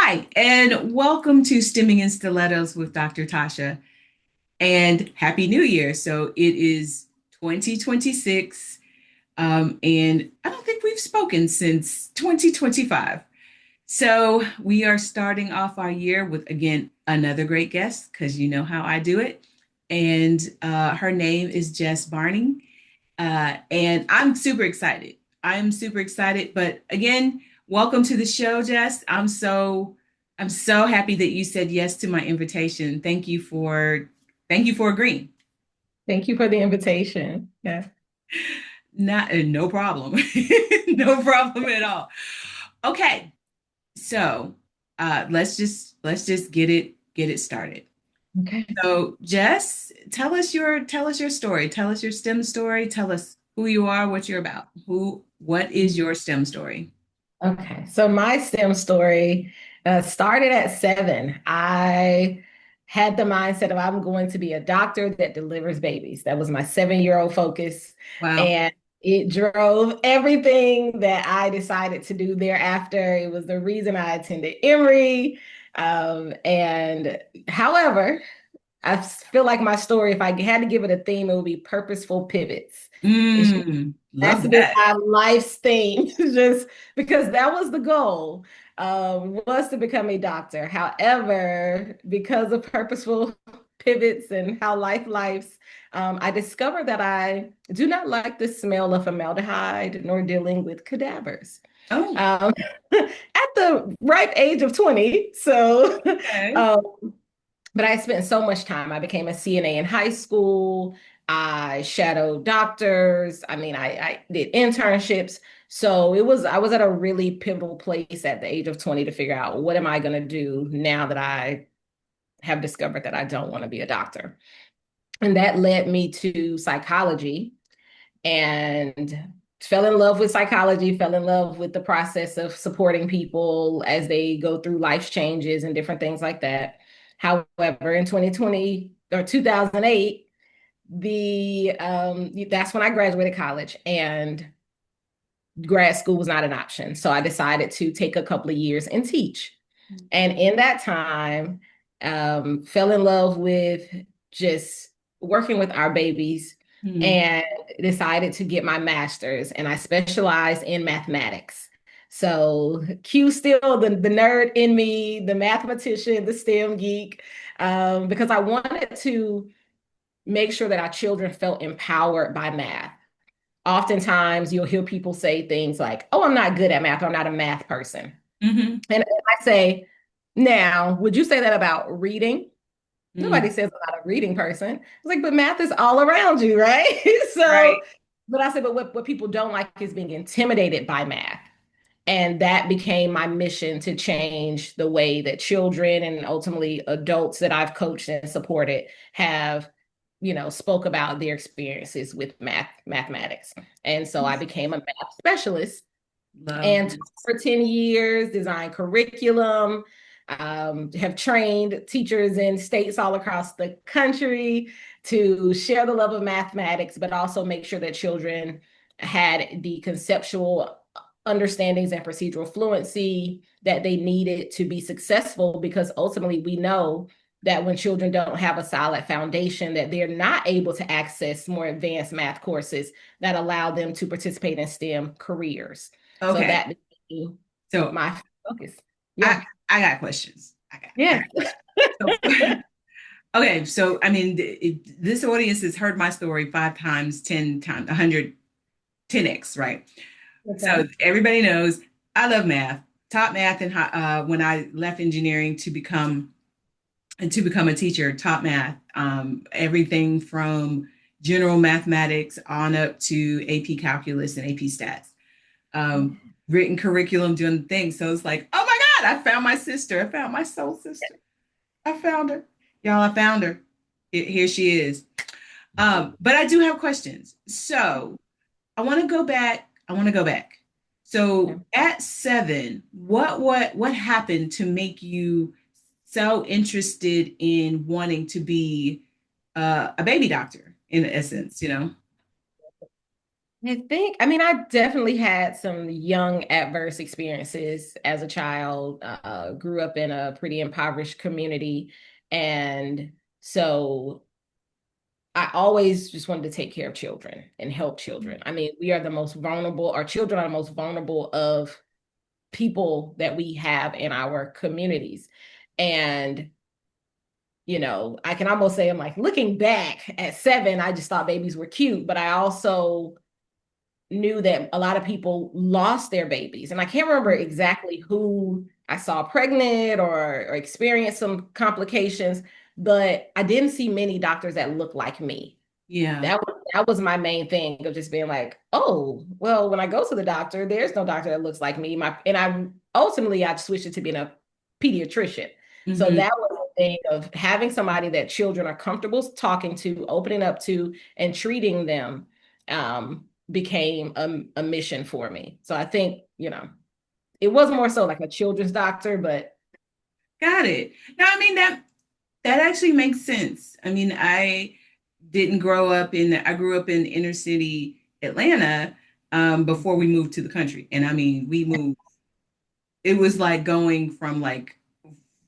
Hi, and welcome to Stimming in Stilettos with Dr. Tasha, and Happy New Year. So it is 2026, and I don't think we've spoken since 2025. So we are starting off our year with, again, another great guest, because you know how I do it. And her name is Jess Burney. And I'm super excited. I'm super excited. But again, welcome to the show, Jess. I'm so happy that you said yes to my invitation. Thank you for agreeing. Thank you for the invitation. Yeah. Not no problem. No problem at all. Okay. So let's just get it started. Okay. So Jess, tell us your story. Tell us your STEM story. Tell us who you are, what you're about. What is your STEM story? Okay. So my STEM story started at 7. I had the mindset of I'm going to be a doctor that delivers babies. That was my 7-year-old focus. Wow. And it drove everything that I decided to do thereafter. It was the reason I attended Emory. And however, I feel like my story, if I had to give it a theme, it would be purposeful pivots. It's Love That's been that. my life's thing, just because that was the goal, was to become a doctor. However, because of purposeful pivots and how life I discovered that I do not like the smell of formaldehyde nor dealing with cadavers. Oh, Um, at the ripe age of 20. So, okay. um, but I spent so much time. I became a CNA in high school. I shadowed doctors. I did internships. So I was at a really pivotal place at the age of 20 to figure out what am I going to do now that I have discovered that I don't want to be a doctor. And that led me to psychology and fell in love with psychology, fell in love with the process of supporting people as they go through life changes and different things like that. However, in 2020 or 2008, that's when I graduated college and grad school was not an option. So I decided to take a couple of years and teach. And in that time, fell in love with just working with our babies Hmm. and decided to get my master's. And I specialized in mathematics. So Q still the nerd in me, the mathematician, the STEM geek, because I wanted to make sure that our children felt empowered by math. Oftentimes you'll hear people say things like, "Oh, I'm not good at math, or I'm not a math person." Hmm. And I say, now, would you say that about reading? Nobody Mm. says I'm not a reading person. It's like, but math is all around you, right? Right. So, but I said, but what people don't like is being intimidated by math. And that became my mission to change the way that children and ultimately adults that I've coached and supported have, spoke about their experiences with mathematics. And so I became a math specialist Love and taught this. for 10 years, designed curriculum, have trained teachers in states all across the country to share the love of mathematics, but also make sure that children had the conceptual understandings and procedural fluency that they needed to be successful, because ultimately we know that when children don't have a solid foundation, that they're not able to access more advanced math courses that allow them to participate in STEM careers. So Okay. that became So my focus. I Yeah. I got questions. I got Yeah. questions. So, okay. So I mean, this audience has heard my story 5 times, 10 times, 100, 10x, right? Okay. So everybody knows I love math. Taught math and when I left engineering to become a teacher, taught math, everything from general mathematics on up to AP calculus and AP stats. Um, Written curriculum, doing things. So it's like, oh my God, I found my sister. I found my soul sister. I found her. Y'all, I found her. Here she is. But I do have questions. So I want to go back. I want to go back. Okay. So at 7, what happened to make you so interested in wanting to be a baby doctor in essence, you know? I mean, I definitely had some young adverse experiences as a child. Grew up in a pretty impoverished community. And so I always just wanted to take care of children and help children. I mean, we are the most vulnerable, our children are the most vulnerable of people that we have in our communities. And, I can almost say, I'm like, looking back at 7, I just thought babies were cute, but I also knew that a lot of people lost their babies. And I can't remember exactly who I saw pregnant or experienced some complications, but I didn't see many doctors that looked like me. Yeah. That was my main thing of just being like, oh, well, when I go to the doctor, there's no doctor that looks like me. I switched it to being a pediatrician. So Hmm. that was the thing of having somebody that children are comfortable talking to, opening up to, and treating them became a mission for me. So I think, it was more so like a children's doctor, but Got it. No, I mean that actually makes sense. I mean, I grew up in inner city Atlanta before we moved to the country. And I mean, we moved, it was like going from like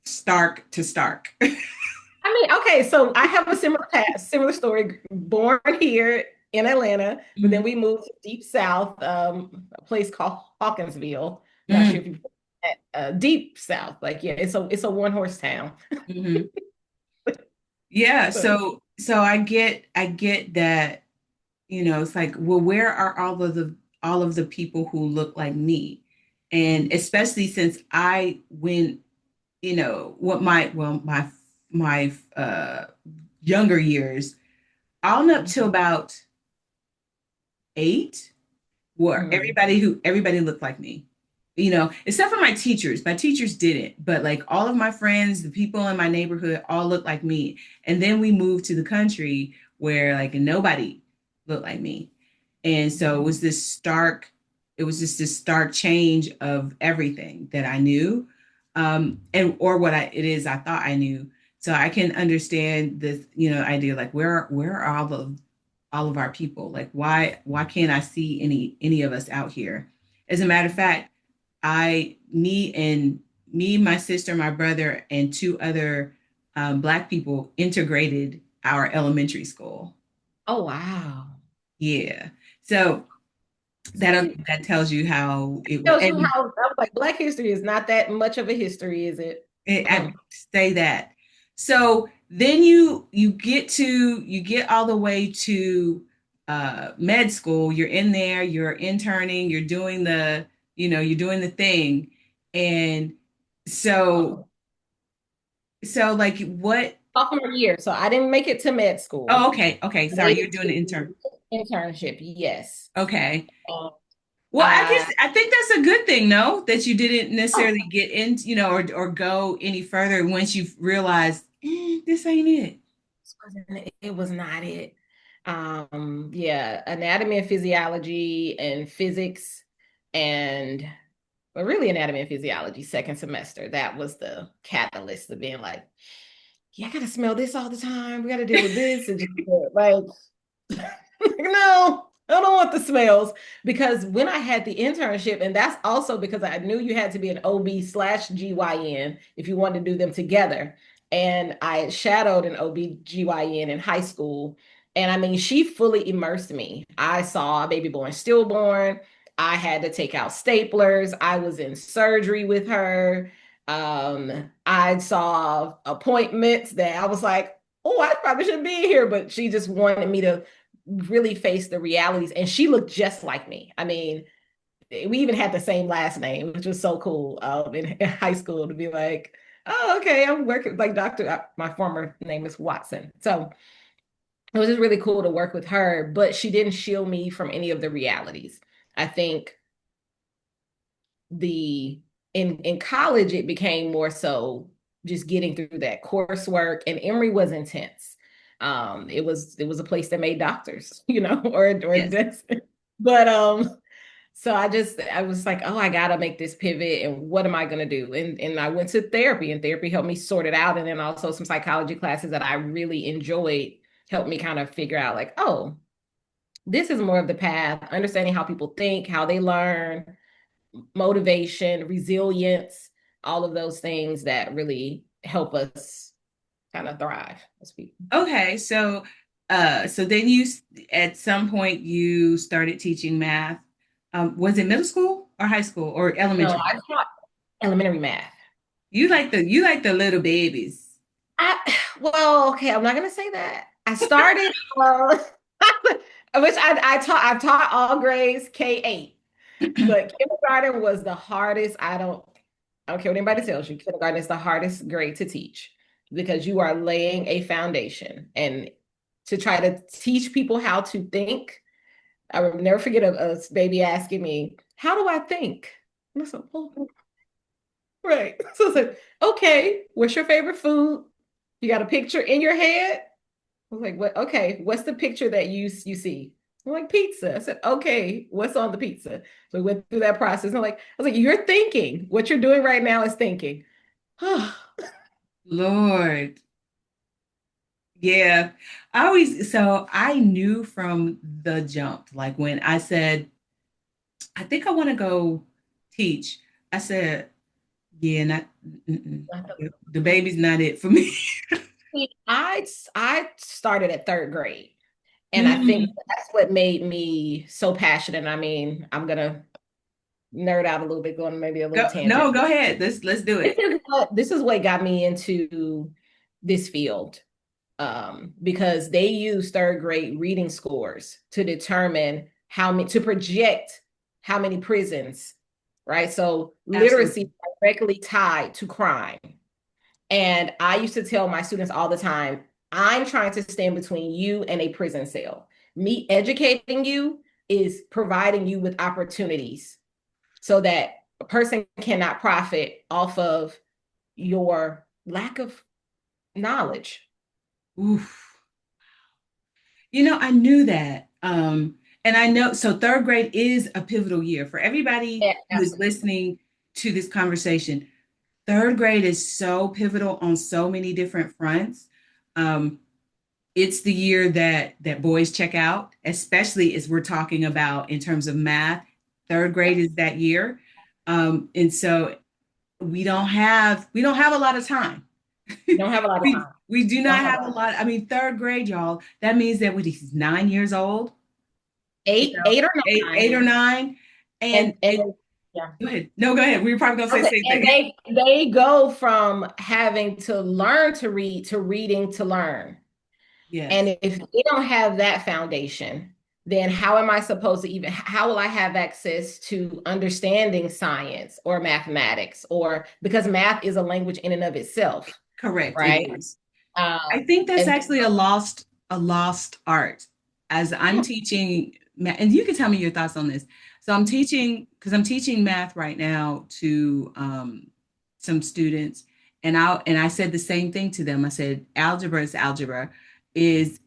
Stark to Stark. I mean, okay, so I have a similar past, similar story. Born here in Atlanta, but then Mhm. we moved to deep south, a place called Hawkinsville. Not sure if Mm. you deep south. Like, yeah, it's a one horse town. Mhm. Yeah, So, so I get that, it's like, well, where are all of the people who look like me? And especially since I went, what my younger years, on up to about 8, where mhm. everybody looked like me, except for my teachers. My teachers didn't, but like all of my friends, the people in my neighborhood all looked like me. And then we moved to the country where like nobody looked like me. And so it was just this stark change of everything that I knew, and or what I thought I knew. So I can understand this, idea like where are all of our people? Like why can't I see any of us out here? As a matter of fact, I me, my sister, my brother, and 2 other Black people integrated our elementary school. Oh, wow. Yeah. So See, that tells you how it was. tells you how, I was like, Black history is not that much of a history, is it? I say that. So then you get all the way to med school. You're in there. You're interning. You're doing the thing, and so Oh, like what? sophomore year. So I didn't make it to med Oh, school. okay, okay. I Sorry, made you're it doing the intern. to internship, yes. Okay. Um, Well, I I think that's a good thing, no, that you didn't oh, necessarily get in, or go any further once you realized this ain't it. it was not it. Yeah, anatomy and physiology and physics and but really anatomy and physiology second semester. That was the catalyst of being like, yeah, I gotta smell this all the time. We gotta deal with this and just like no, I don't want the smells because when I had the internship, and that's also because I knew you had to be an OB/GYN if you wanted to do them together. And I shadowed an OB/GYN in high school. And I mean, she fully immersed me. I saw a baby born, stillborn. I had to take out staplers. I was in surgery with her. I saw appointments that I was like, oh, I probably shouldn't be here, but she just wanted me to really face the realities. And she looked just like me. I mean, we even had the same last name, which was so cool in high school to be like, oh, okay, I'm working like Dr. My former name is Watson. So it was just really cool to work with her, but she didn't shield me from any of the realities. I think the in college it became more so just getting through that coursework and Emory was intense. It was a place that made doctors, or Yes. this. But so I was like, oh, I gotta make this pivot and what am I gonna do? And I went to therapy and therapy helped me sort it out. And then also some psychology classes that I really enjoyed helped me kind of figure out like, oh, This is more of the path, understanding how people think, how they learn, motivation, resilience, all of those things that really help us kind of thrive as people. Okay, so so then at some point you started teaching math. Was it middle school or high school or No, elementary? I taught elementary math. You like the little babies. Well, okay, I'm not gonna say that. I started, which I've taught all grades K-8, but kindergarten was the hardest. I don't care what anybody tells you. Kindergarten is the hardest grade to teach because you are laying a foundation, and to try to teach people how to think. I will never forget a baby asking me, "How do I think?" And I said, "Well, right." So I said, "Okay, what's your favorite food? You got a picture in your head?" I was like, "What? Okay, what's the picture that you see?" I'm like, "Pizza." I said, "Okay, what's on the pizza?" So we went through that process. I was like, "You're thinking. What you're doing right now is thinking." Lord. Yeah. So I knew from the jump, like when I said, I think I want to go teach, I said, yeah, not the baby's not it for me. I started at third grade, and I think Mm. that's what made me so passionate. I mean, I'm gonna nerd out a little bit, going maybe a little Go, tangent. no, go ahead. Let's do it. This is what got me into this field, because they use third grade reading scores to determine how many to project how many prisons, right? So literacy is Absolutely. directly tied to crime. And I used to tell my students all the time, I'm trying to stand between you and a prison cell. Me educating you is providing you with opportunities so that a person cannot profit off of your lack of knowledge. Oof. I knew that. And I know so third grade is a pivotal year for everybody Yeah, who is listening to this conversation. Third grade is so pivotal on so many different fronts. Um, it's the year that boys check out, especially as we're talking about in terms of math. Third grade is that year, and so we don't have a lot of time. don't have a lot of we time. we do Don't not have have a lot. I mean, third grade, y'all. That means that he's 9 years old, eight or eight or nine, nine, and and it. yeah. Go ahead. No, go ahead. We were probably gonna say the Okay, same and thing. they go from having to learn to read to reading to learn. Yes, And if they don't have that foundation, then how am I supposed to even, how will I have access to understanding science or mathematics? Or because math is a language in and of itself, correct. It right? is. I think that's And actually a lost art. As I'm hmm, teaching, and you can tell me your thoughts on this. So I'm teaching math right now to some students, and I said the same thing to them. I said, algebra is algebra, it's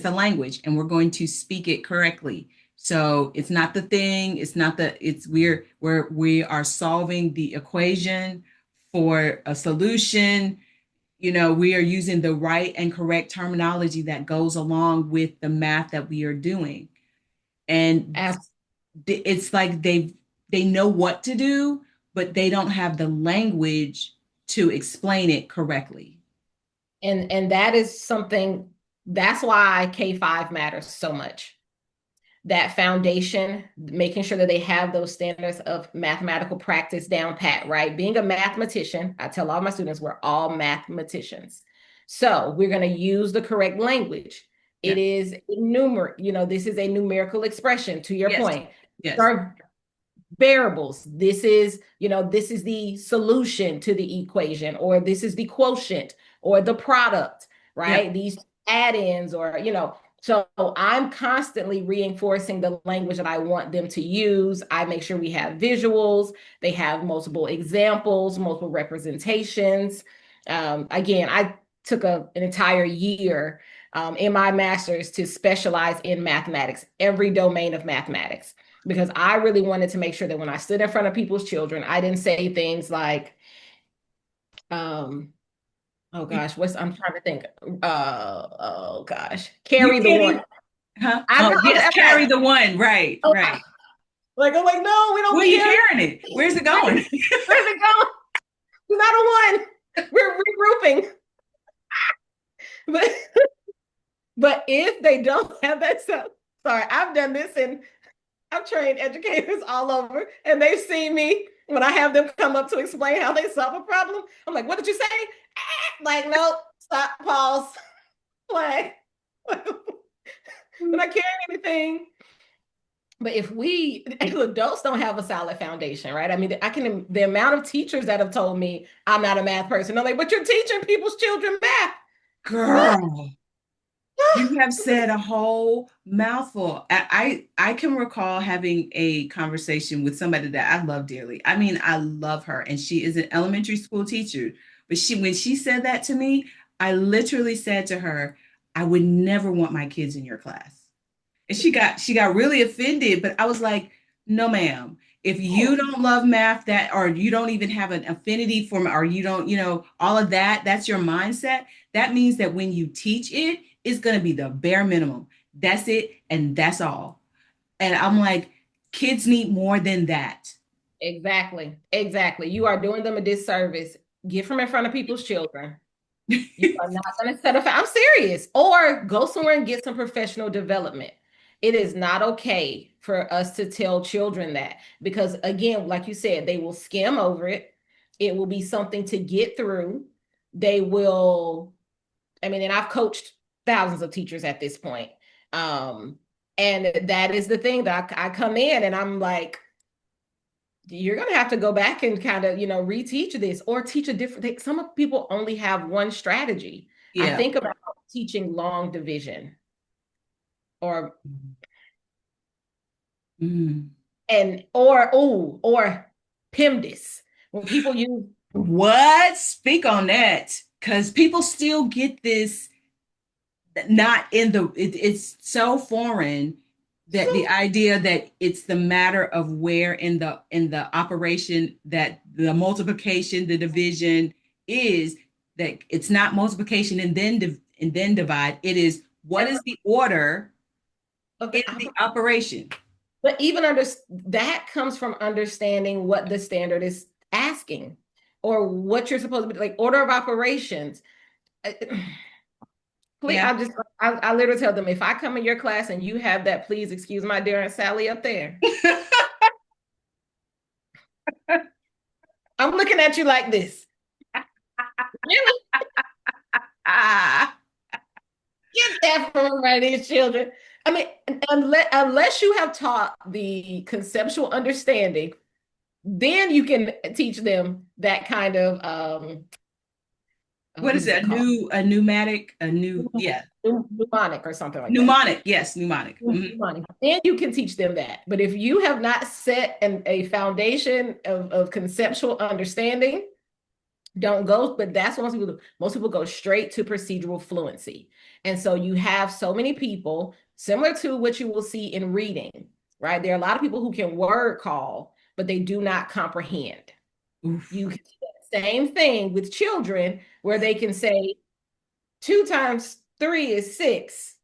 a language, and we're going to speak it correctly. So it's not the thing, it's not the it's we are solving the equation for a solution. We are using the right and correct terminology that goes along with the math that we are doing. And as it's like they know what to do, but they don't have the language to explain it correctly. and that is something, that's why K-5 matters so much. That foundation, making sure that they have those standards of mathematical practice down pat, right? Being a mathematician, I tell all my students we're all mathematicians. So we're going to use the correct language. It Yeah. is this is a numerical expression to your Yes. point. These Yes. are variables. This is the solution to the equation, or this is the quotient or the product, Yep. right? These add-ins, so I'm constantly reinforcing the language that I want them to use. I make sure we have visuals, they have multiple examples, multiple representations. Again, I took an entire year in my master's to specialize in mathematics, every domain of mathematics, because I really wanted to make sure that when I stood in front of people's children, I didn't say things like, oh You, gosh, I'm trying to think. Oh gosh, you carry the can't even one. Huh? I Oh, know. yes, I'm carry like, the one. Right, oh, right. I'm like, no, we don't Where are you carry. carrying it? Where's it going? Where's it going? Not a one. We're regrouping. But but if they don't have that stuff, sorry, I've done this and I've trained educators all over, and they've seen me when I have them come up to explain how they solve a problem. I'm like, what did you say? Like, no, stop, pause, flag. We're not carrying anything. But if we if adults don't have a solid foundation, right? I mean, I can the amount of teachers that have told me I'm not a math person. I'm like, but you're teaching people's children math. What? Girl, you have said a whole mouthful. I can recall having a conversation with somebody that I love dearly. I mean, I love her, and she is an elementary school teacher. But when she said that to me, I literally said to her, "I would never want my kids in your class." And she got really offended, but I was like, no, ma'am. If you don't love math that or you don't even have an affinity for or you don't, all of that, that's your mindset. That means that when you teach it, it's gonna be the bare minimum. That's it, and that's all. And I'm like, kids need more than that. Exactly. Exactly. You are doing them a disservice. Get from in front of people's children. You are not going to set up. I'm serious. Or go somewhere and get some professional development. It is not okay for us to tell children that because, again, like you said, they will skim over it. It will be something to get through. They will, I mean, and I've coached thousands of teachers at this point. Um, and that is the thing that I come in and I'm like, you're going to have to go back and kind of, reteach this or teach a different thing. Some people only have one strategy. I Yeah. think about teaching long division or Mm. or PEMDAS. When people use What? Speak on that. Because people still get this not in it's so foreign that the so idea that it's the matter of where in the operation that the multiplication the division is that it's not multiplication and then divide. It is what is the order of in the the operation. operation. But even under that comes from understanding what the standard is asking or what you're supposed to be like order of operations. Please, Yeah. I literally tell them if I come in your class and you have that, please excuse my dear Aunt Sally up there. I'm looking at you like this. Really? Ah, Get that from right these children. I mean, unless you have taught the conceptual understanding, then you can teach them that kind of what what is is it? it A called? new a pneumatic a new yeah Mnemonic or something like that. mnemonic, yes, mnemonic. Mhm. Mnemonic. Then you can teach them that. But if you have not set a foundation of conceptual understanding, don't go, but that's what most people do. Most people go straight to procedural fluency. And so you have so many people, similar to what you will see in reading, right? There are a lot of people who can word call, but they do not comprehend. You Oof. can see the same thing with children where they can say 2 times 3 is 6,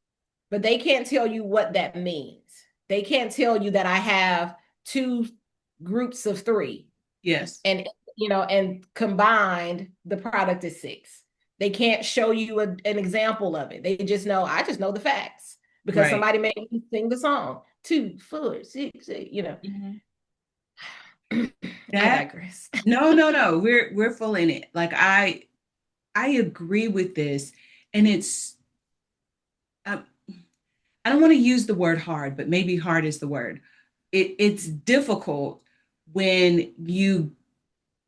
but they can't tell you what that means. They can't tell you that I have two groups of three Yes. and and combined the product is 6. They can't show you an example of it. They just know I just know the facts because Right. somebody made me sing the song 2 4 6 Mhm. I That digress. no, no, no. We're full in it. Like I agree with this, and it's um, I don't want to use the word hard, but maybe hard is the word. It's difficult when you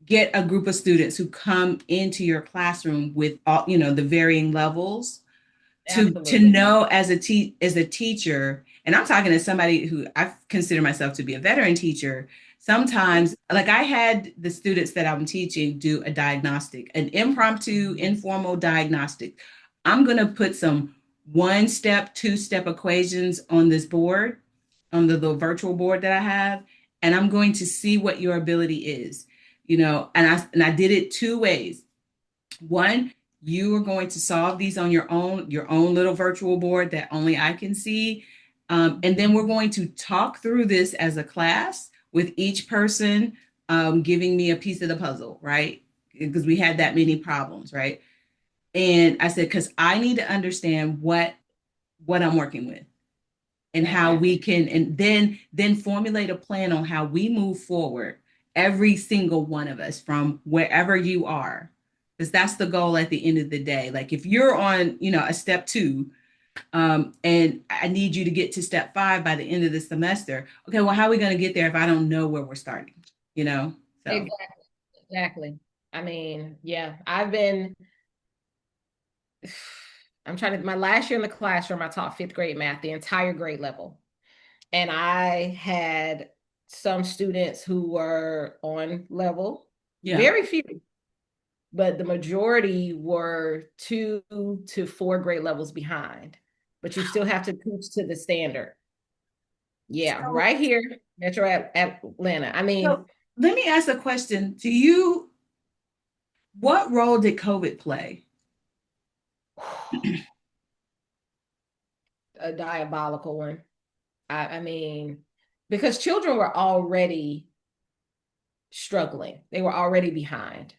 get a group of students who come into your classroom with all the varying levels to Absolutely. know as a teacher, and I'm talking as somebody who I consider myself to be a veteran teacher. Sometimes, like I had the students that I'm teaching do a diagnostic, an impromptu, informal diagnostic. I'm going to put some one step, two-step equations on this board, on the virtual board that I have, and I'm going to see what your ability is. And I did it two ways. One, you are going to solve these on your own little virtual board that only I can see. And then we're going to talk through this as a class with each person giving me a piece of the puzzle, right? Because we had that many problems, right? And I said, because I need to understand what I'm working with and how Okay. we can, and then formulate a plan on how we move forward, every single one of us from wherever you are. Because that's the goal at the end of the day. Like if you're on, a step two, and I need you to get to step five by the end of the semester. Okay, well, how are we going to get there if I don't know where we're starting? You know? So, Exactly. Exactly. I mean, yeah, I've been, I'm trying to, my last year in the classroom, I taught fifth grade math, the entire grade level. And I had some students who were on level, yeah. very few, but the majority were 2 to 4 grade levels behind. But you still have to teach to the standard. Yeah, So, right here, Metro Atlanta. I mean, so let me ask a question to you. What role did COVID play? a diabolical one. I mean, because children were already struggling, they were already behind.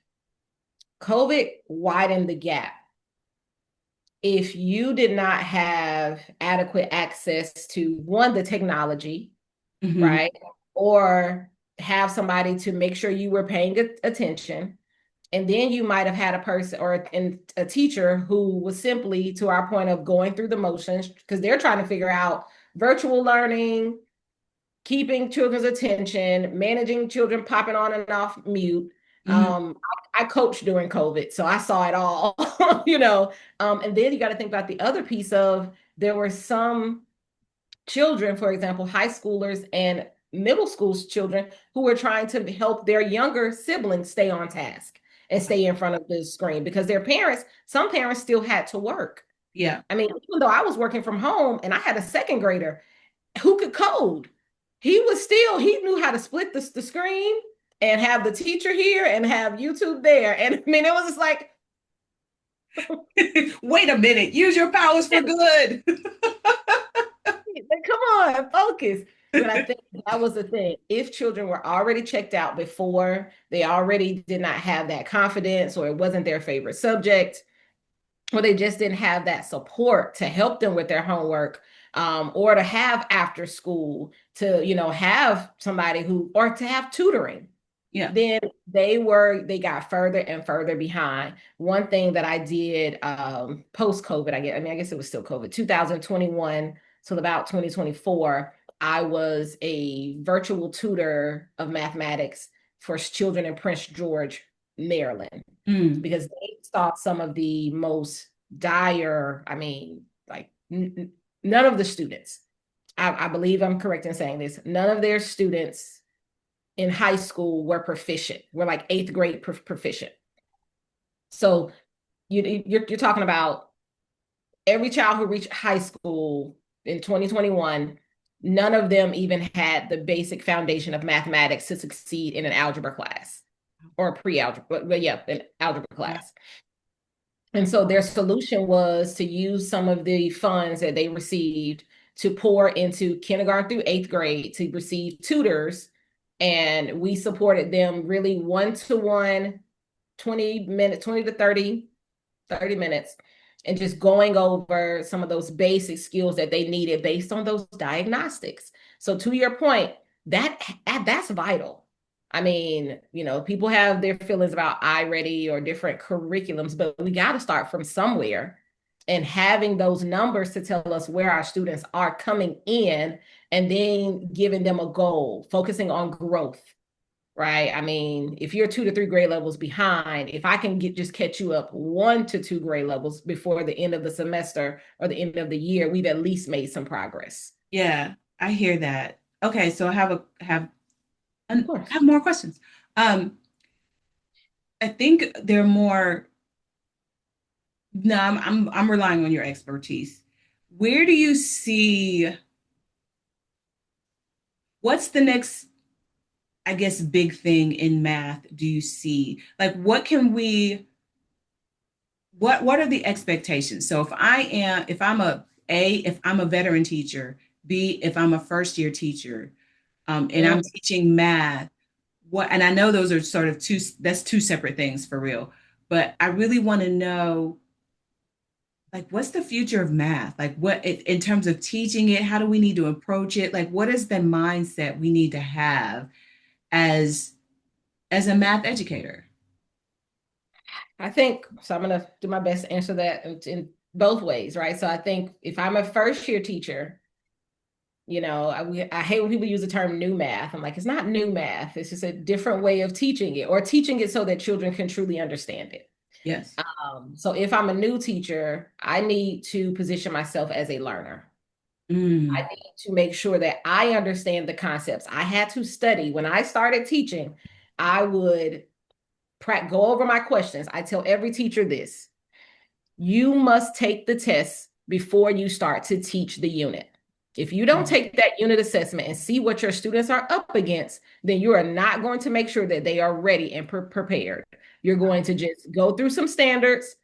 COVID widened the gap. If you did not have adequate access to one, the technology, Mm-hmm. right? Or have somebody to make sure you were paying attention. And then you might have had a person or a teacher who was simply to our point of going through the motions because they're trying to figure out virtual learning, keeping children's attention, managing children popping on and off mute. Mm-hmm. I coached during COVID, so I saw it all, And then you got to think about the other piece of there were some children, for example, high schoolers and middle school children who were trying to help their younger siblings stay on task and stay in front of the screen because some parents still had to work. Yeah. I mean, even though I was working from home and I had a second grader who could code, he knew how to split the screen and have the teacher here and have YouTube there. And I mean, it was just like, Wait a minute. Use your powers for good. like, come on, focus. But I think that was the thing. If children were already checked out before, they already did not have that confidence, or it wasn't their favorite subject, or they just didn't have that support to help them with their homework, or to have after school, to have somebody who, or to have tutoring, Yeah. then they got further and further behind. One thing that I did post COVID, I guess it was still COVID, 2021 till about 2024, I was a virtual tutor of mathematics for children in Prince George, Maryland, Mm. because they saw some of the most dire, like none of the students, I believe I'm correct in saying this, none of their students in high school were proficient. We're like eighth grade proficient. So you're talking about every child who reached high school in 2021, none of them even had the basic foundation of mathematics to succeed in an algebra class or a pre-algebra, but yeah, an algebra Wow. class. And so their solution was to use some of the funds that they received to pour into kindergarten through eighth grade to receive tutors. And we supported them really one-to-one, 20 minutes, 20 to 30 minutes, and just going over some of those basic skills that they needed based on those diagnostics. So to your point, that's vital. I mean, people have their feelings about iReady or different curriculums, but we got to start from somewhere, and having those numbers to tell us where our students are coming in, and then giving them a goal, focusing on growth, right? I mean, if you're 2 to 3 grade levels behind, if I can just catch you up 1 to 2 grade levels before the end of the semester or the end of the year, we've at least made some progress. Yeah, I hear that. Okay, so Of I course. have more questions. Um, I think they're more. No, I'm relying on your expertise. Where do you see what's the next, I guess, big thing in math do you see? Like what are the expectations? So if I'm a veteran teacher, be if I'm a first year teacher, and I'm Mm. teaching math, what, and I know those are sort of that's two separate things for real, but I really want to know, like, what's the future of math? Like, what, in terms of teaching it, how do we need to approach it? Like, what is the mindset we need to have as a math educator? I think so. I'm going to do my best to answer that in both ways, right? So I think if I'm a first year teacher, I hate when people use the term new math. I'm like, it's not new math. It's just a different way of teaching it or teaching it so that children can truly understand it. Yes. So if I'm a new teacher, I need to position myself as a learner. I Mm, need to make sure that I understand the concepts. I had to study. When I started teaching, I would go over my questions. I tell every teacher this: you must take the test before you start to teach the unit. If you don't mm, take that unit assessment and see what your students are up against, then you are not going to make sure that they are ready and prepared. You're going to just go through some standards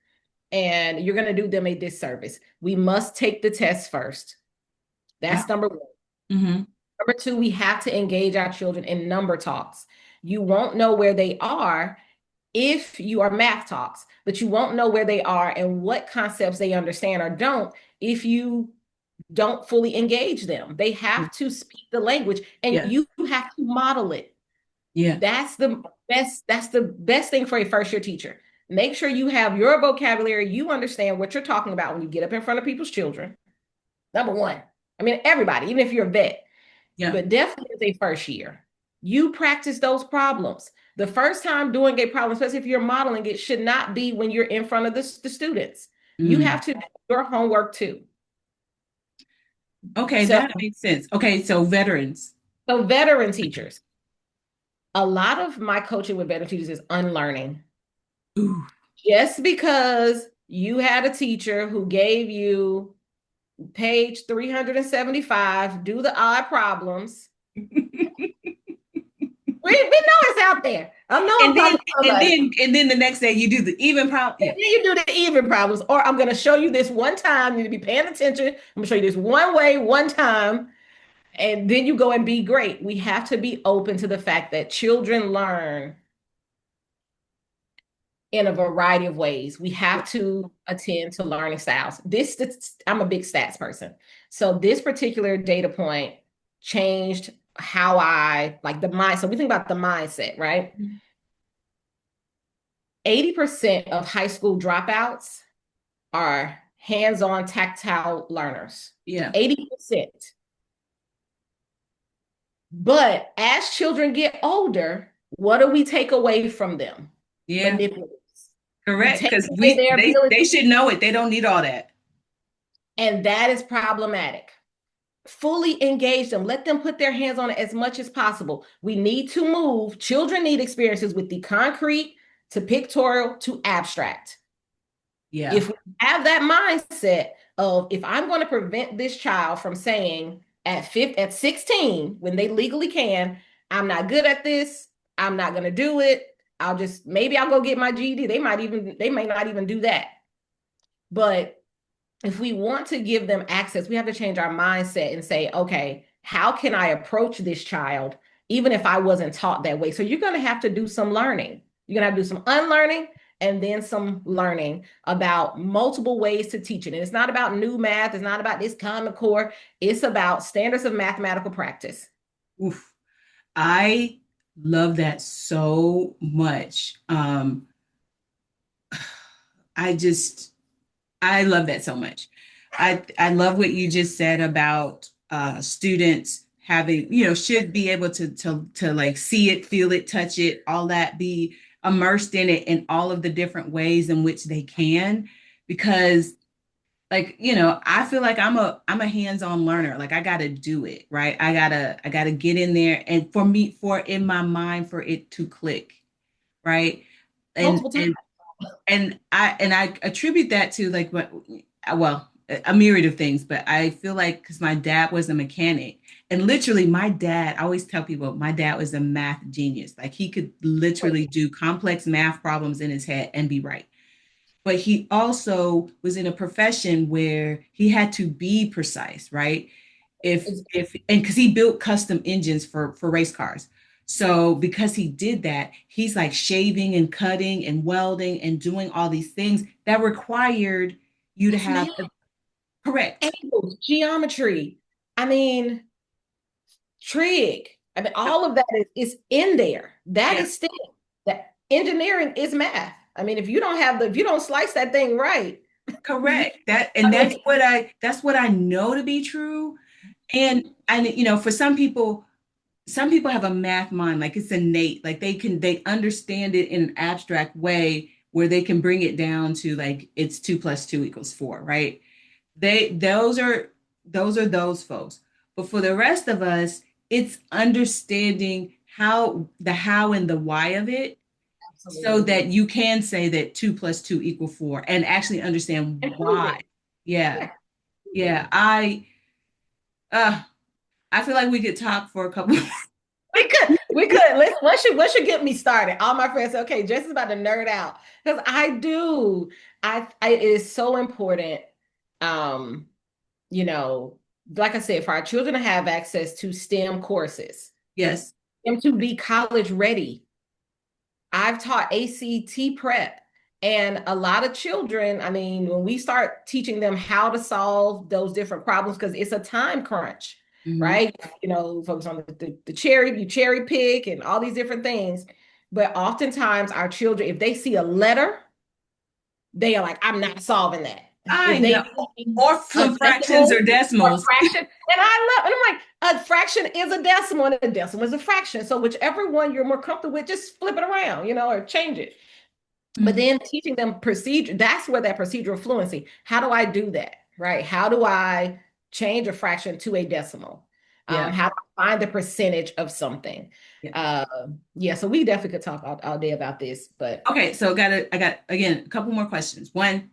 and you're going to do them a disservice. We must take the test first. yeah. That's number one. Hmm. Number two, we have to engage our children in number talks. You won't know where they are if you are math talks, but you won't know where they are and what concepts they understand or don't if you don't fully engage them. They have to speak the language and Yeah. you have to model it. Yeah. That's the best thing for a first year teacher. Make sure you have your vocabulary, you understand what you're talking about when you get up in front of people's children. Number one. I mean, everybody, even if you're a vet, Yeah. but definitely as a first year, you practice those problems. The first time doing a problem, especially if you're modeling it, should not be when you're in front of the students. You Mm. have to do your homework too. Okay, So, that makes sense. Okay, so veterans. so veteran teachers, a lot of my coaching with veteran teachers is unlearning. Ooh. Just because you had a teacher who gave you page 375, do the odd problems. We know it's out there. I know I'm And then talking to somebody. the next day you do the even problem. And Yeah. then you do the even problems, or I'm going to show you this one time. You need to be paying attention. I'm going to show you this one way, one time, and then you go and be great. We have to be open to the fact that children learn in a variety of ways. We Yeah. have to attend to learning styles. I'm a big stats person. So this particular data point changed how I like the mind. So we think about the mindset, right? Mhm. 80% of high school dropouts are hands-on tactile learners. Yeah. 80%. But as children get older, what do we take away from them? Yeah. Manipulatives. We Correct. take Because away their they ability, should know it. They don't need all that. and that is problematic. Fully engage them. Let them put their hands on it as much as possible. We need to move. Children need experiences with the concrete to pictorial to abstract. Yeah. If we have that mindset of if I'm going to prevent this child from saying at 16 when they legally can, I'm not good at this, I'm not going to do it. Maybe I'll go get my GED. They may not even do that. But if we want to give them access, we have to change our mindset and say, okay, how can I approach this child even if I wasn't taught that way? So you're going to have to do some learning. You're going to have to do some unlearning and then some learning about multiple ways to teach it. And it's not about new math, it's not about this Common Core, it's about standards of mathematical practice. Oof. I love that so much. I just I love that so much. I love what you just said about students having, should be able to like see it, feel it, touch it, all that, be immersed in it in all of the different ways in which they can, because like, I feel like I'm a hands-on learner. Like I gotta do it, right? I gotta get in there, and for in my mind for it to click, right? And Multiple times. and and I attribute that to like what, well, a myriad of things, but I feel like because my dad was a mechanic, and literally my dad, I always tell people my dad was a math genius. Like he could literally do complex math problems in his head and be right. But he also was in a profession where he had to be precise, right? if and because he built custom engines for race cars. So because he did that, he's like shaving and cutting and welding and doing all these things that required you to It's have math, correct. angles, geometry. I mean, trig. I mean, all of that is in there. That Yeah, is STEM. That engineering is math. I mean, if you don't slice that thing right, you, correct. That I and mean, that's what I know to be true. And for some people have a math mind, like it's innate, like they understand it in an abstract way where they can bring it down to like it's 2 + 2 = 4, right? They those are those folks. But for the rest of us, it's understanding how and the why of it so absolutely. that you can say that 2 + 2 = 4 and actually understand And prove why. it. Yeah. Yeah. Yeah. Uh I feel like we could talk for a couple. We could, we could. Let's once you get me started. All my friends say, okay, Jess is about to nerd out. Because I do. It is so important. Um, you know, like I said, for our children to have access to STEM courses, Yes. and to be college ready. I've taught ACT prep. And a lot of children, I mean, when we start teaching them how to solve those different problems, because it's a time crunch, Hmm. right? Focus on the cherry, you cherry pick and all these different things. But oftentimes, our children, if they see a letter, they are like, I'm not solving that. I If they know. see Or a some fractions or decimal or decimals. fraction, and I'm like, a fraction is a decimal and a decimal is a fraction. So whichever one you're more comfortable with, just flip it around, or change it. But Mhm. then teaching them procedure, that's where that procedural fluency. How do I do that? Right? How do I change a fraction to a decimal? Yeah. How do I find the percentage of something? Yeah. Uh, yeah, so we definitely could talk all day about this, but Okay, so I got again a couple more questions. One,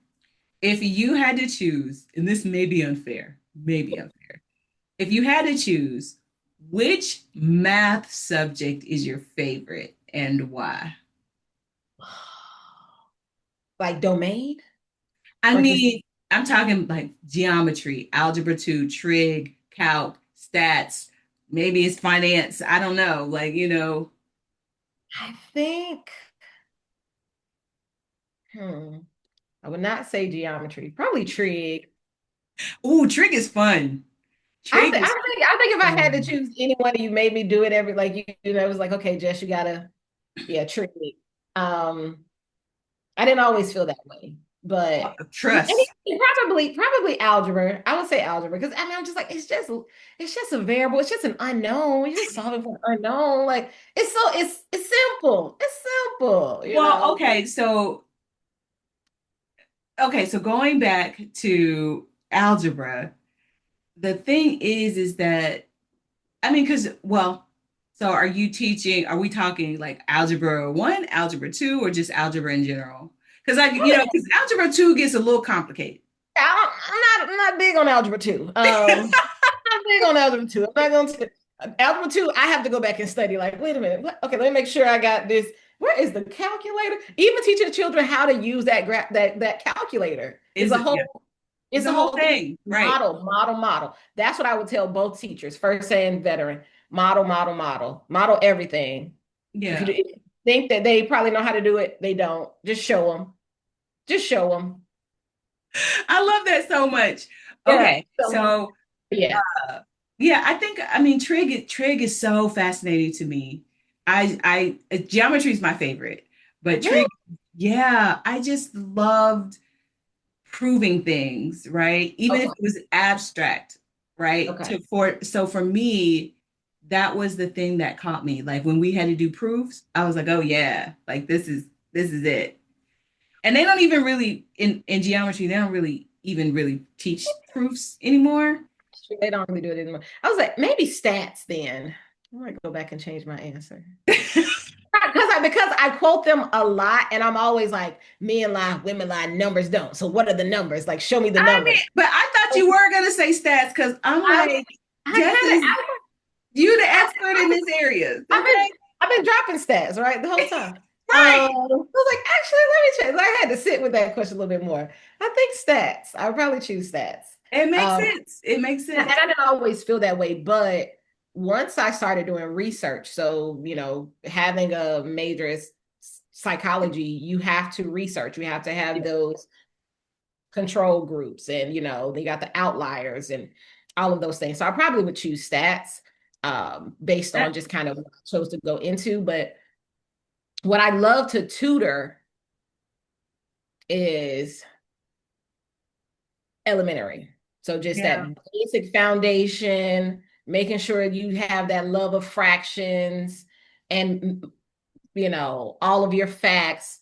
if you had to choose, and this may be unfair, maybe unfair. If you had to choose, which math subject is your favorite and why? like domain I or just mean, I'm talking like geometry, algebra 2, trig, calc, stats, maybe it's finance. I don't know. I think, hmm, I would not say geometry, probably trig. Oh, trig is fun. Trig is I think if I had to fun. choose any one of you, made me do it every like it was like, okay, Jess, you gotta, yeah, trig. Um, I didn't always feel that way, but Trust. probably algebra. I would say algebra because I mean I'm just like it's just a variable. It's just an unknown. You're just solving for an unknown. Like it's simple. It's simple. Well, okay, so going back to algebra, the thing is that I mean, so are we talking like algebra 1, algebra 2, or just algebra in general? Because because algebra 2 gets a little complicated. I'm not big on algebra two. I'm big on algebra two. I'm not going to algebra two. I have to go back and study. Like, wait a minute. Okay, let me make sure I got this. Where is the calculator? Even teaching the children how to use that calculator is Is it yeah, it's it's a a whole whole thing. thing, right? Model. That's what I would tell both teachers, first and veteran. Model everything. If Yeah. you think that they probably know how to do it, they don't. Just show them. Just show them. I love that so much. Yeah. Okay, So so yeah. yeah, I mean trig is so fascinating to me. Geometry is my favorite, but Really? trig, yeah, I just loved proving things, right? Even if Okay. it was abstract, right? Okay. For me, that was the thing that caught me. Like when we had to do proofs, I was like, oh yeah, like this is it. And they don't even really in geometry, they don't really even really teach proofs anymore. They don't really do it anymore. I was like, maybe stats then. I might go back and change my answer. Because I quote them a lot and I'm always like, men lie, women lie, numbers don't. So what are the numbers? Like show me the I mean, numbers. but I thought you were gonna say stats because I'm I like, I Jess kind of is you the I, expert in this area, I've been okay? I've been dropping stats, right? The whole time. Right. I was like, actually, let me check. I had to sit with that question a little bit more. I think stats. I would probably choose stats. It makes sense. It makes And sense. I didn't always feel that way, but once I started doing research, so having a major is psychology, you have to research. You have to have Yeah. those control groups, and they got the outliers and all of those things. So I probably would choose stats based on That, just kind of what I chose to go into. But what I love to tutor is elementary. So just that yeah. basic foundation, making sure you have that love of fractions and all of your facts,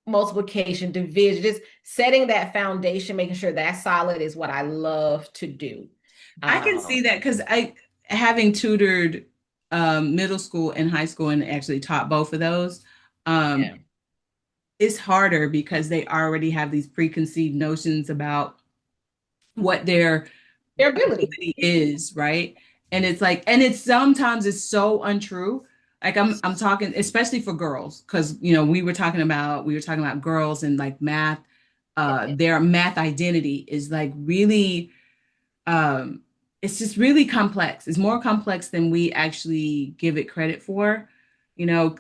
multiplication, division, just setting that foundation, making sure that's solid is what I love to do. I can see Um, that because having tutored middle school and high school and actually taught both of those, yeah, um, it's harder because they already have these preconceived notions about what their their ability. ability is, right? And it's like, and it's sometimes it's so untrue. Like I'm talking, especially for girls, because we were talking about girls and like math, their math identity is like really um it's just really complex. It's more complex than we actually give it credit for.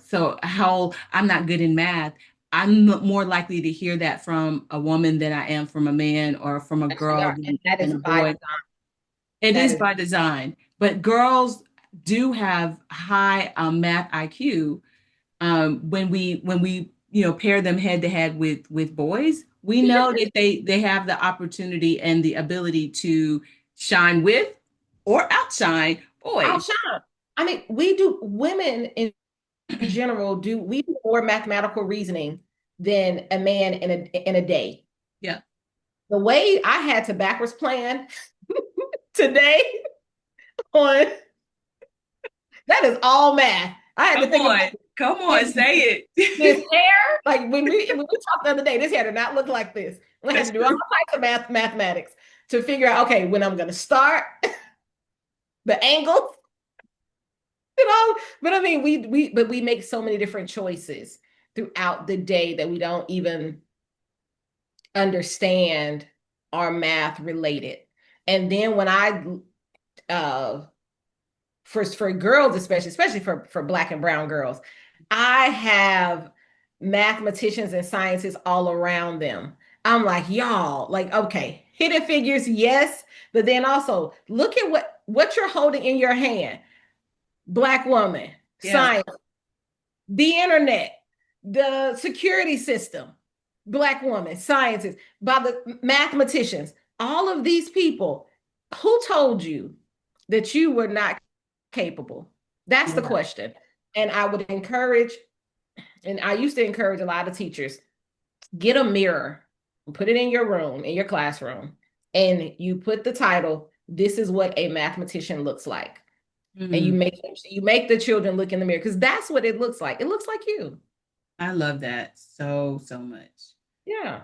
So how I'm not good in math, I'm more likely to hear that from a woman than I am from a man or from a Actually girl are, and that than is a by boy. design. It That is is by design, but girls do have high math IQ. When we pair them head to head with boys, we because know that they have the opportunity and the ability to shine with or outshine boys. outshine. I mean, we do women in general do we do more mathematical reasoning than a man in a day. Yeah, The way I had to backwards plan today on that is all math. I had come to think about on, come on, this, say this it. hair. Like when we talked the other day, this hair did not look like this. I had That's to do all true. types of mathematics to figure out okay when I'm going to start the angle and all. But I mean, we make so many different choices throughout the day that we don't even understand are math related. And then when I uh for girls especially for black and brown girls, I have mathematicians and scientists all around them. I'm like, y'all, like, okay, hidden figures, yes, but then also look at what you're holding in your hand. Black woman, Yeah. science, the internet, the security system, black woman, scientists, by the mathematicians, all of these people, who told you that you were not capable? That's the Yeah. question. And I would encourage, and I used to encourage a lot of teachers, get a mirror, put it in your room, in your classroom, and you put the title, This is what a mathematician looks like. And Mhm. you make the children look in the mirror because that's what it looks like. It looks like you. I love that so, so much. Yeah.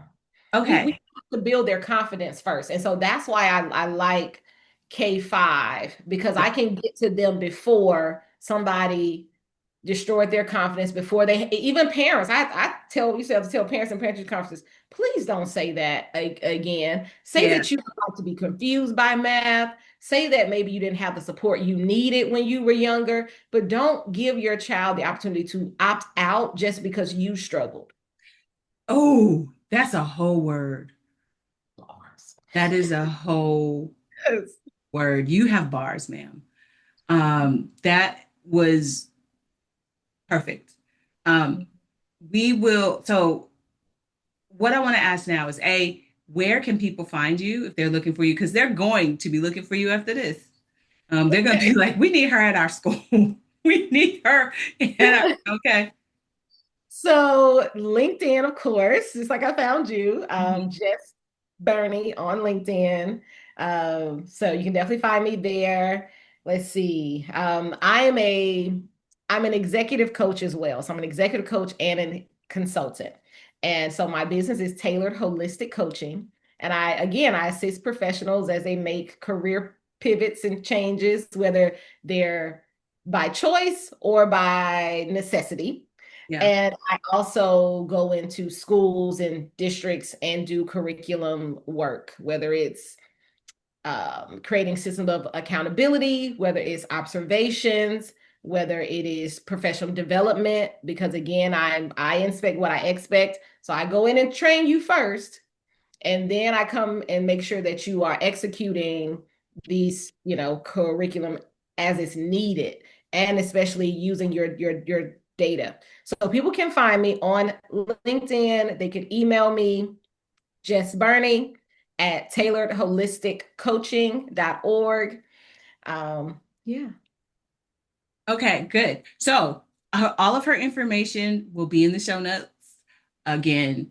We Okay. have to build their confidence first. And so that's why I like K5 because Yeah. I can get to them before somebody destroyed their confidence, before they even parents. I tell you have to tell parents and parents conferences, please don't say that again. Say Yeah. that you like to be confused by math. Say that maybe you didn't have the support you needed when you were younger, but don't give your child the opportunity to opt out just because you struggled. Oh, that's a whole word. Bars. That is a whole Yes. word. You have bars, ma'am. That was perfect. Um, we will. So, what I want to ask now is where can people find you if they're looking for you? Because they're going to be looking for you after this. They're going to be like, we need her at our school. We need her. Okay. So LinkedIn, of course, just like I found you, Mhm. Jess Burney on LinkedIn. So you can definitely find me there. Let's see. I'm an executive coach as well. So I'm an executive coach and a consultant. And so my business is tailored holistic coaching. And I assist professionals as they make career pivots and changes, whether they're by choice or by necessity. Yeah. And I also go into schools and districts and do curriculum work, whether it's creating systems of accountability, whether it's observations, whether it is professional development, because again, I inspect what I expect. So I go in and train you first, and then I come and make sure that you are executing these, curriculum as it's needed, and especially using your data. So people can find me on LinkedIn. They can email me, Jess Burney at tailoredholisticcoaching.org. Yeah. Okay, good. So all of her information will be in the show notes. Again,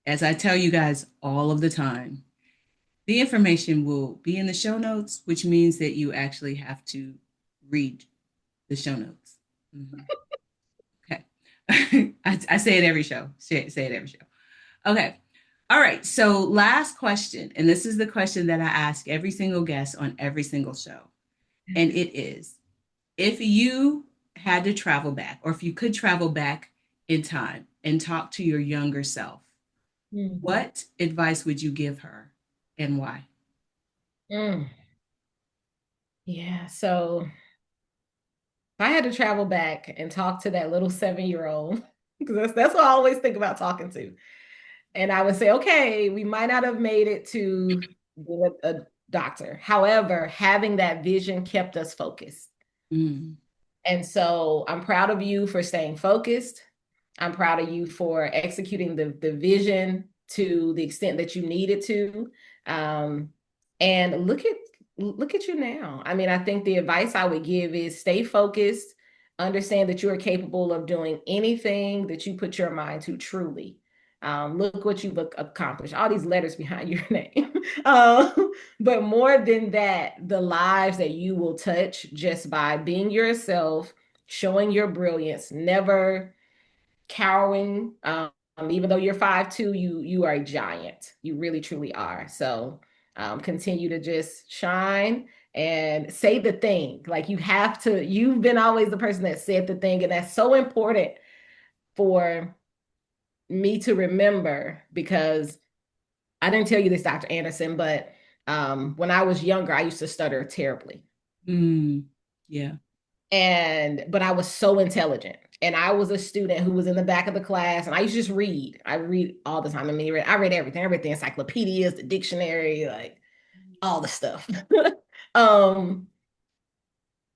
as I tell you guys all of the time, the information will be in the show notes, which means that you actually have to read the show notes. Mhm. Okay. I say it every show. Say it every show. Okay. All right. So, last question. And this is the question that I ask every single guest on every single show. And it is, if you had to travel back, or if you could travel back in time and talk to your younger self, Mm. what advice would you give her and why? Mm. Yeah. So if I had to travel back and talk to that little 7-year old, because that's what I always think about talking to. And I would say, okay, we might not have made it to being a doctor. However, having that vision kept us focused. Mm, And so I'm proud of you for staying focused. I'm proud of you for executing the vision to the extent that you needed to. Um, and look at you now. I mean, I think the advice I would give is stay focused, understand that you are capable of doing anything that you put your mind to truly. Look what you've accomplished, all these letters behind your name. But more than that, the lives that you will touch just by being yourself, showing your brilliance, never cowering. Even though you're 5'2", you are a giant. You really truly are. So continue to just shine and say the thing. Like you have to. You've been always the person that said the thing, and that's so important for me to remember because I didn't tell you this, Dr. Anderson, but when I was younger, I used to stutter terribly. mm, yeah. But I was so intelligent. And I was a student who was in the back of the class, and I used to just read. I read all the time. I mean, I read everything. I read the encyclopedias, the dictionary, like all the stuff. um,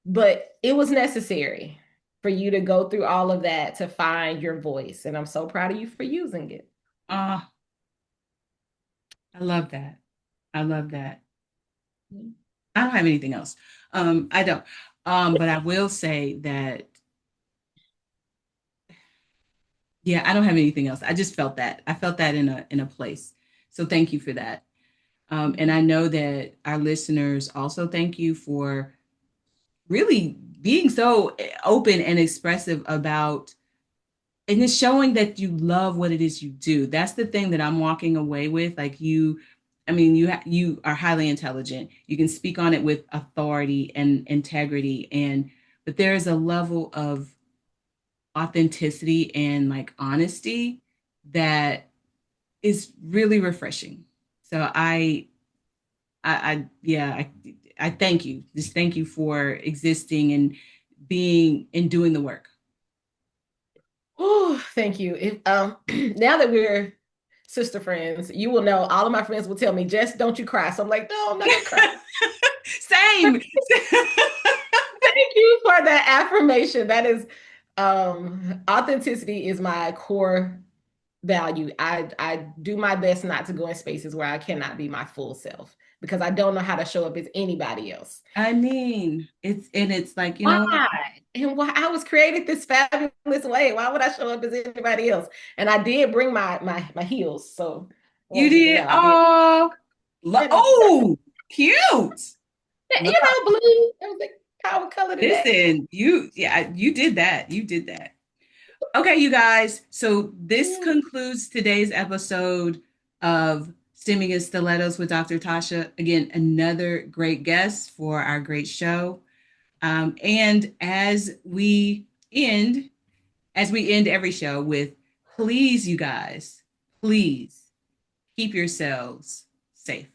but it was necessary for you to go through all of that to find your voice. And I'm so proud of you for using it. Ah, I love that. I love that. I don't have anything else. I don't. But I will say that, yeah, I don't have anything else. I just felt that. I felt that in a place. So thank you for that. And I know that our listeners also thank you for really being so open and expressive about, and it's showing that you love what it is you do. That's the thing that I'm walking away with. Like you, I mean, you are highly intelligent. You can speak on it with authority and integrity, and but there is a level of authenticity and like honesty that is really refreshing. So yeah, I thank you. Just thank you for existing and being and doing the work. Oh, thank you. Now that we're sister friends, you will know all of my friends will tell me, Jess, don't you cry. So I'm like, no, I'm not gonna cry. Same. Thank you for that affirmation. That is authenticity is my core value. I do my best not to go in spaces where I cannot be my full self because I don't know how to show up as anybody else. I mean, it's like, you know what? Why? And why I was created this fabulous way. Why would I show up as anybody else? And I did bring my heels. So I You want you to did. know I did. Oh, oh, cute. Love. Blue. That was the power color today. Listen, yeah, you did that. You did that. Okay, you guys. So this concludes today's episode of Stimming and Stilettos with Dr. Tasha. Again, another great guest for our great show. And end, as we end every show with, please, you guys, please keep yourselves safe.